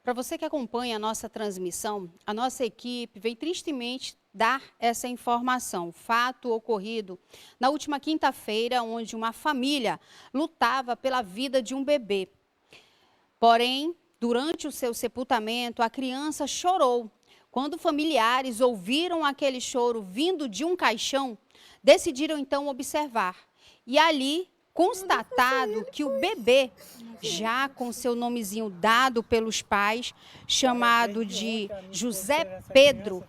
Para você que acompanha a nossa transmissão, a nossa equipe veio tristemente dar essa informação. Fato ocorrido na última quinta-feira, onde uma família lutava pela vida de um bebê. Porém, durante o seu sepultamento, a criança chorou. Quando familiares ouviram aquele choro vindo de um caixão, decidiram então observar. E ali, constatado que o bebê, já com seu nomezinho dado pelos pais, chamado de José Pedro,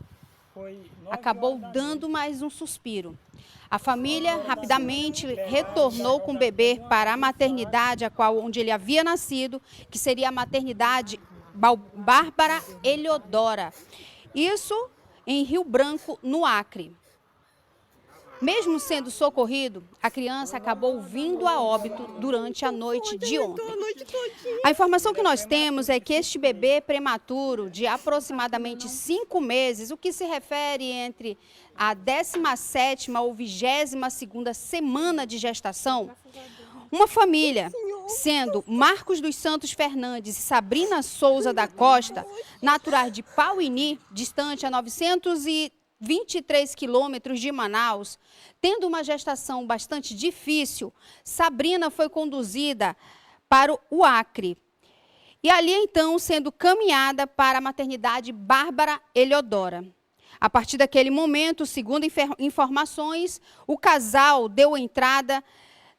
acabou dando mais um suspiro. A família rapidamente retornou com o bebê para a maternidade onde ele havia nascido, que seria a maternidade Bárbara Eliodora. Isso em Rio Branco, no Acre. Mesmo sendo socorrido, a criança acabou vindo a óbito durante a noite de ontem. A informação que nós temos é que este bebê prematuro, de aproximadamente 5 meses, o que se refere entre a 17ª ou 22ª semana de gestação, uma família, sendo Marcos dos Santos Fernandes e Sabrina Souza da Costa, naturais de Pauini, distante a 923 quilômetros de Manaus, tendo uma gestação bastante difícil, Sabrina foi conduzida para o Acre. E ali, então, sendo caminhada para a maternidade Bárbara Eliodora. A partir daquele momento, segundo informações, o casal deu entrada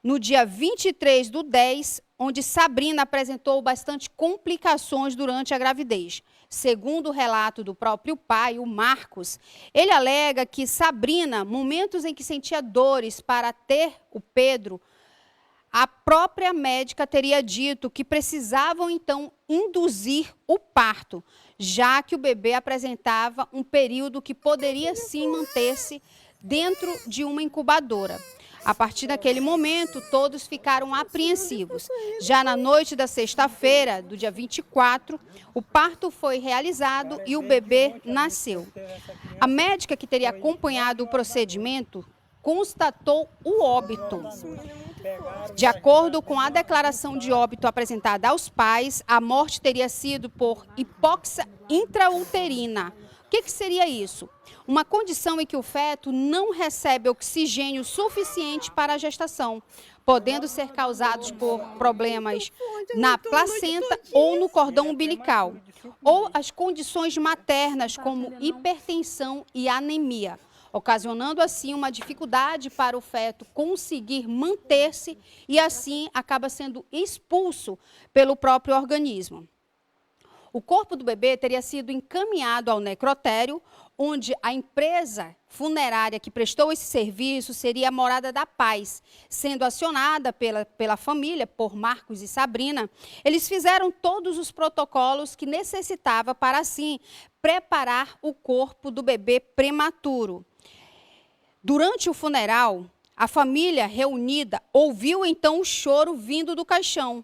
no dia 23/10, onde Sabrina apresentou bastante complicações durante a gravidez. Segundo o relato do próprio pai, o Marcos, ele alega que Sabrina, momentos em que sentia dores para ter o Pedro, a própria médica teria dito que precisavam, então, induzir o parto, já que o bebê apresentava um período que poderia, sim, manter-se dentro de uma incubadora. A partir daquele momento, todos ficaram apreensivos. Já na noite da sexta-feira, do dia 24, o parto foi realizado e o bebê nasceu. A médica que teria acompanhado o procedimento constatou o óbito. De acordo com a declaração de óbito apresentada aos pais, a morte teria sido por hipóxia intrauterina. O que seria isso? Uma condição em que o feto não recebe oxigênio suficiente para a gestação, podendo ser causados por problemas na placenta ou no cordão umbilical, ou as condições maternas como hipertensão e anemia, ocasionando assim uma dificuldade para o feto conseguir manter-se e assim acaba sendo expulso pelo próprio organismo. O corpo do bebê teria sido encaminhado ao necrotério, onde a empresa funerária que prestou esse serviço seria a Morada da Paz. Sendo acionada pela família, por Marcos e Sabrina, eles fizeram todos os protocolos que necessitava para, assim, preparar o corpo do bebê prematuro. Durante o funeral, a família reunida ouviu então o choro vindo do caixão.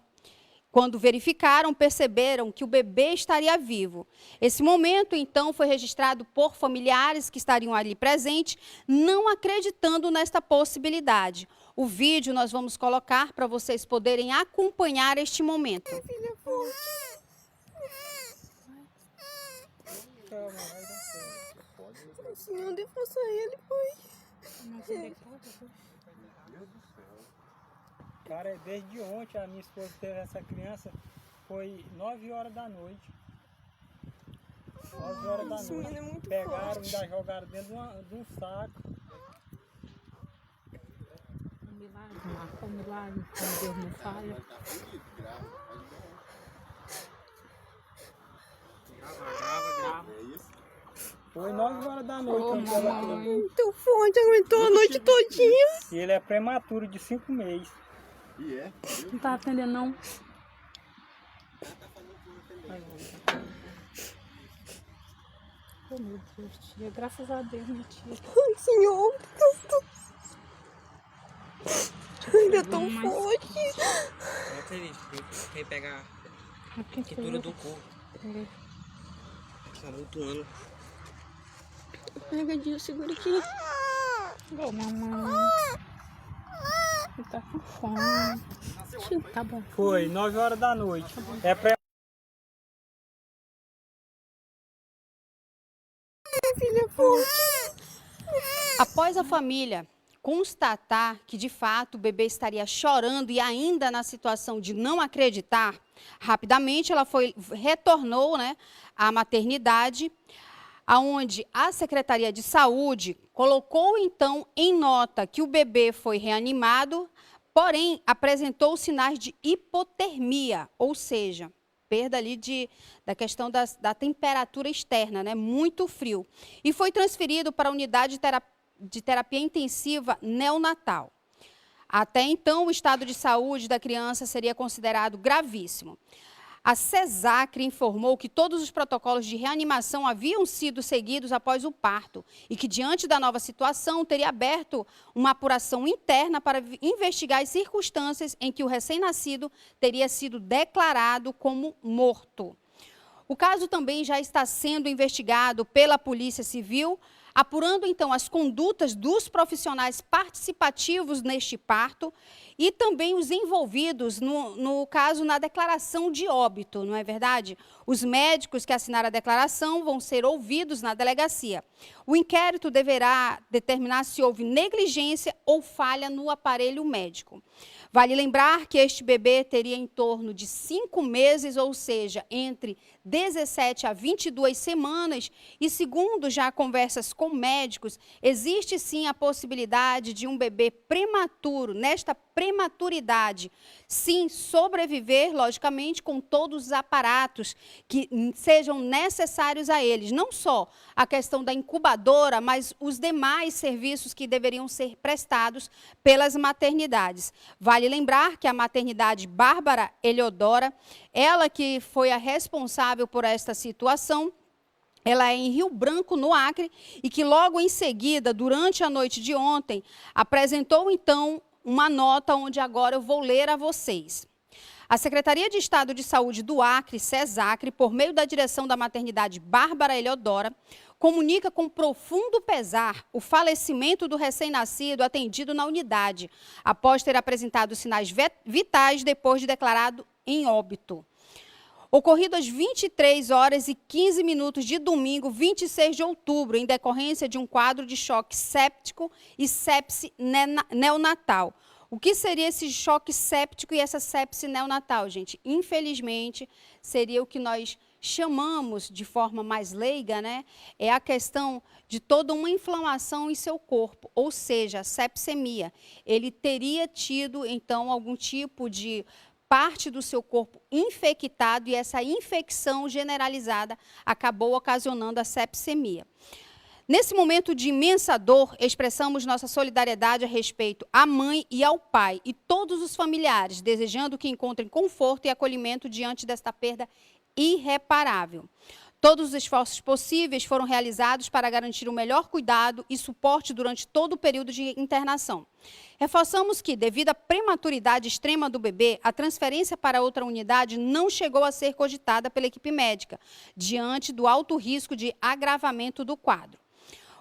Quando verificaram, perceberam que o bebê estaria vivo. Esse momento, então, foi registrado por familiares que estariam ali presentes, não acreditando nesta possibilidade. O vídeo nós vamos colocar para vocês poderem acompanhar este momento. Senhor, dê força a ele, pai. Cara, desde ontem a minha esposa teve essa criança, foi 9 horas da noite. 9 horas da noite. É muito Pegaram, forte. ainda jogaram dentro de um saco. Um milagre, como Deus não falha. Grava. Foi 9 horas da noite. quando ela teve. Muito forte, aguentou a noite todinha. E ele é prematuro de 5 meses. Não tá atendendo, não. Oh, meu Deus, tia. Graças a Deus, minha tia. Ai, Senhor, ainda é tão forte. É triste, tem que pegar a quentura do corpo. Tá muito ano. Pega, Dio, segura aqui. Ô, mamãe. Ele tá com fome. Tá bom. Foi 9 horas da noite. É Minha filha é forte. Após a família constatar que, de fato, o bebê estaria chorando e ainda na situação de não acreditar, rapidamente ela retornou, né, à maternidade, aonde a Secretaria de Saúde colocou, então, em nota que o bebê foi reanimado, porém, apresentou sinais de hipotermia, ou seja, perda ali da questão da temperatura externa, né, muito frio, e foi transferido para a unidade de terapia intensiva neonatal. Até então, o estado de saúde da criança seria considerado gravíssimo. A CESACRE informou que todos os protocolos de reanimação haviam sido seguidos após o parto e que, diante da nova situação, teria aberto uma apuração interna para investigar as circunstâncias em que o recém-nascido teria sido declarado como morto. O caso também já está sendo investigado pela Polícia Civil, apurando, então, as condutas dos profissionais participativos neste parto e também os envolvidos, no caso, na declaração de óbito, não é verdade? Os médicos que assinaram a declaração vão ser ouvidos na delegacia. O inquérito deverá determinar se houve negligência ou falha no aparelho médico. Vale lembrar que este bebê teria em torno de 5 meses, ou seja, entre 17 a 22 semanas, e segundo já conversas com médicos, existe sim a possibilidade de um bebê prematuro, nesta prematuridade, sim, sobreviver, logicamente, com todos os aparatos que sejam necessários a eles. Não só a questão da incubadora, mas os demais serviços que deveriam ser prestados pelas maternidades. Vale lembrar que a maternidade Bárbara Eliodora, ela que foi a responsável por esta situação, ela é em Rio Branco, no Acre, e que logo em seguida, durante a noite de ontem, apresentou então uma nota onde agora eu vou ler a vocês. A Secretaria de Estado de Saúde do Acre, CESACRE, por meio da direção da maternidade Bárbara Eliodora, comunica com profundo pesar o falecimento do recém-nascido atendido na unidade, após ter apresentado sinais vitais depois de declarado em óbito. Ocorrido às 23 horas e 15 minutos de domingo, 26 de outubro, em decorrência de um quadro de choque séptico e sepse neonatal. O que seria esse choque séptico e essa sepse neonatal, gente? Infelizmente, seria o que nós chamamos de forma mais leiga, né? É a questão de toda uma inflamação em seu corpo, ou seja, a sepsemia. Ele teria tido, então, algum tipo de parte do seu corpo infectado e essa infecção generalizada acabou ocasionando a sepsemia. Nesse momento de imensa dor, expressamos nossa solidariedade a respeito à mãe e ao pai e todos os familiares, desejando que encontrem conforto e acolhimento diante desta perda irreparável. Todos os esforços possíveis foram realizados para garantir o melhor cuidado e suporte durante todo o período de internação. Reforçamos que, devido à prematuridade extrema do bebê, a transferência para outra unidade não chegou a ser cogitada pela equipe médica, diante do alto risco de agravamento do quadro.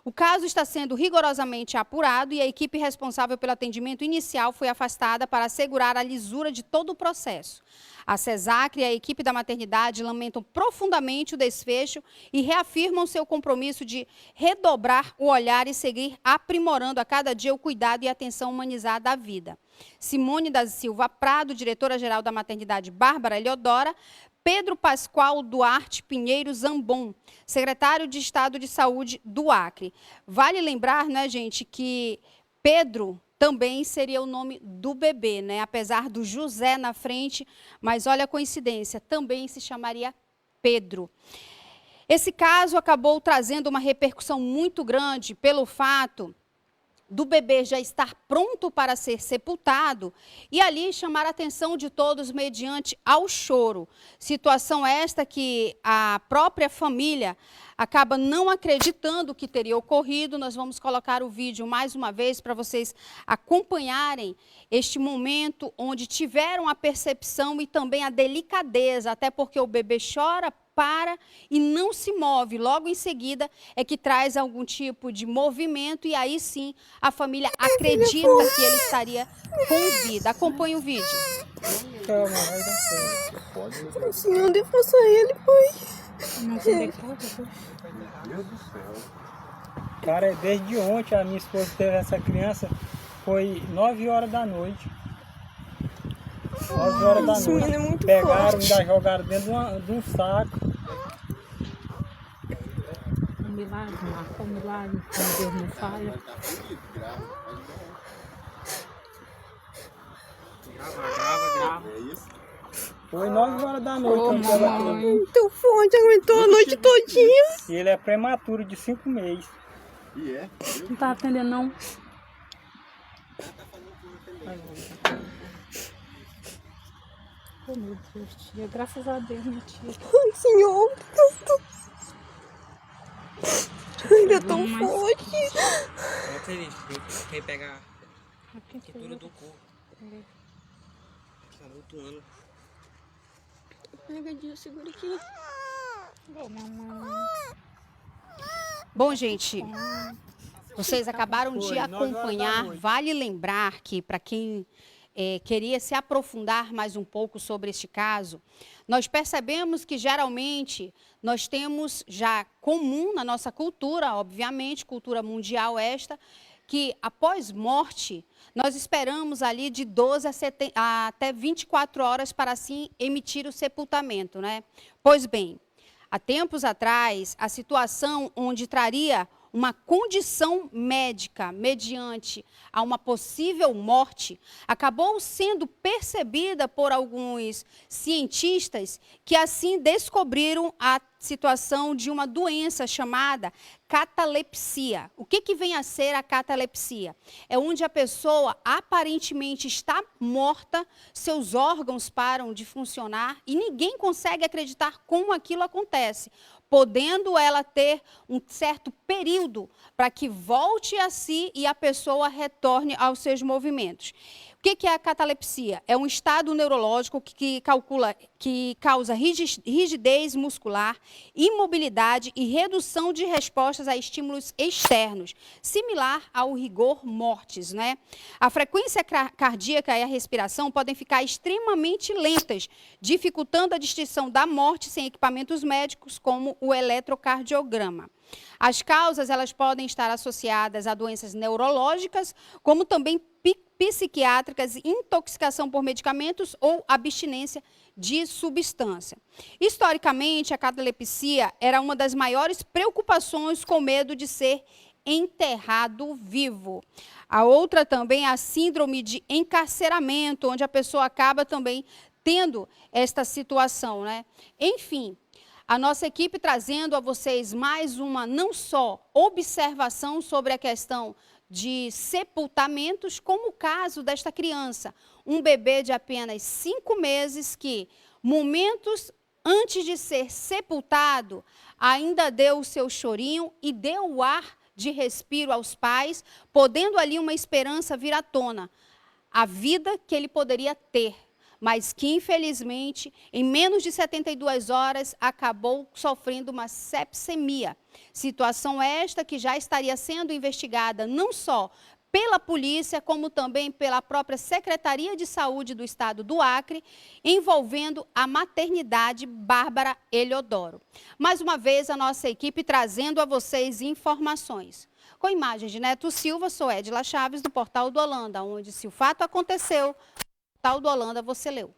O caso está sendo rigorosamente apurado e a equipe responsável pelo atendimento inicial foi afastada para assegurar a lisura de todo o processo. A CESACRE e a equipe da maternidade lamentam profundamente o desfecho e reafirmam seu compromisso de redobrar o olhar e seguir aprimorando a cada dia o cuidado e a atenção humanizada à vida. Simone da Silva Prado, diretora-geral da maternidade Bárbara Eliodora, Pedro Pascoal Duarte Pinheiro Zambon, secretário de Estado de Saúde do Acre. Vale lembrar, né, gente, que Pedro também seria o nome do bebê, né? Apesar do José na frente, mas olha a coincidência, também se chamaria Pedro. Esse caso acabou trazendo uma repercussão muito grande pelo fato do bebê já estar pronto para ser sepultado e ali chamar a atenção de todos mediante ao choro. Situação esta que a própria família acaba não acreditando que teria ocorrido. Nós vamos colocar o vídeo mais uma vez para vocês acompanharem este momento onde tiveram a percepção e também a delicadeza, até porque o bebê chora, para e não se move. Logo em seguida é que traz algum tipo de movimento e aí sim a família acredita que ele estaria com vida. Acompanhe o vídeo. Calma, vai dar certo. Senhor, dê força a ele, pai. Não sei como. Cara, desde ontem a minha esposa teve essa criança, foi 9 horas da noite. 9 horas da Esse menino é noite. muito Pegaram, forte. ainda jogaram dentro de um saco. Um milagre, marcou um milagre, como Deus não falha. Grava. Foi 9 horas da noite. que ela teve. Muito forte, aguentou a noite todinha. E ele é prematuro de 5 meses. Não tá atendendo, não. Oh, meu Deus, tia. Graças a Deus, minha tia. Ai, Senhor. Ainda tão forte. É feliz, quem pega a quentura do corpo. Tá mutuando. Pega, Dia, segura aqui. Oh, mamãe. Bom, gente, vocês acabaram de Foi, 9 horas da acompanhar. noite. Vale lembrar que, para quem queria se aprofundar mais um pouco sobre este caso, nós percebemos que geralmente nós temos já comum na nossa cultura, obviamente, cultura mundial esta, que após morte, nós esperamos ali de 12 até 24 horas para assim emitir o sepultamento, né? Pois bem, há tempos atrás, a situação onde traria uma condição médica mediante a uma possível morte acabou sendo percebida por alguns cientistas que assim descobriram a situação de uma doença chamada catalepsia. O que vem a ser a catalepsia? É onde a pessoa aparentemente está morta, seus órgãos param de funcionar e ninguém consegue acreditar como aquilo acontece, podendo ela ter um certo período para que volte a si e a pessoa retorne aos seus movimentos. O que é a catalepsia? É um estado neurológico que causa rigidez muscular, imobilidade e redução de respostas a estímulos externos, similar ao rigor mortis, né? A frequência cardíaca e a respiração podem ficar extremamente lentas, dificultando a distinção da morte sem equipamentos médicos, como o eletrocardiograma. As causas, elas podem estar associadas a doenças neurológicas, como também psiquiátricas, intoxicação por medicamentos ou abstinência de substância. Historicamente, a catalepsia era uma das maiores preocupações com medo de ser enterrado vivo. A outra também é a síndrome de encarceramento, onde a pessoa acaba também tendo esta situação, né? Enfim, a nossa equipe trazendo a vocês mais uma, não só observação sobre a questão de sepultamentos, como o caso desta criança, um bebê de apenas 5 meses que, momentos antes de ser sepultado, ainda deu o seu chorinho e deu o ar de respiro aos pais, podendo ali uma esperança vir à tona, a vida que ele poderia ter, mas que, infelizmente, em menos de 72 horas, acabou sofrendo uma sepsemia. Situação esta que já estaria sendo investigada não só pela polícia, como também pela própria Secretaria de Saúde do Estado do Acre, envolvendo a maternidade Bárbara Eliodoro. Mais uma vez, a nossa equipe trazendo a vocês informações. Com imagens de Neto Silva, sou Edila Chaves, do Portal do Holanda, onde, se o fato aconteceu, Portal do Holanda, você leu.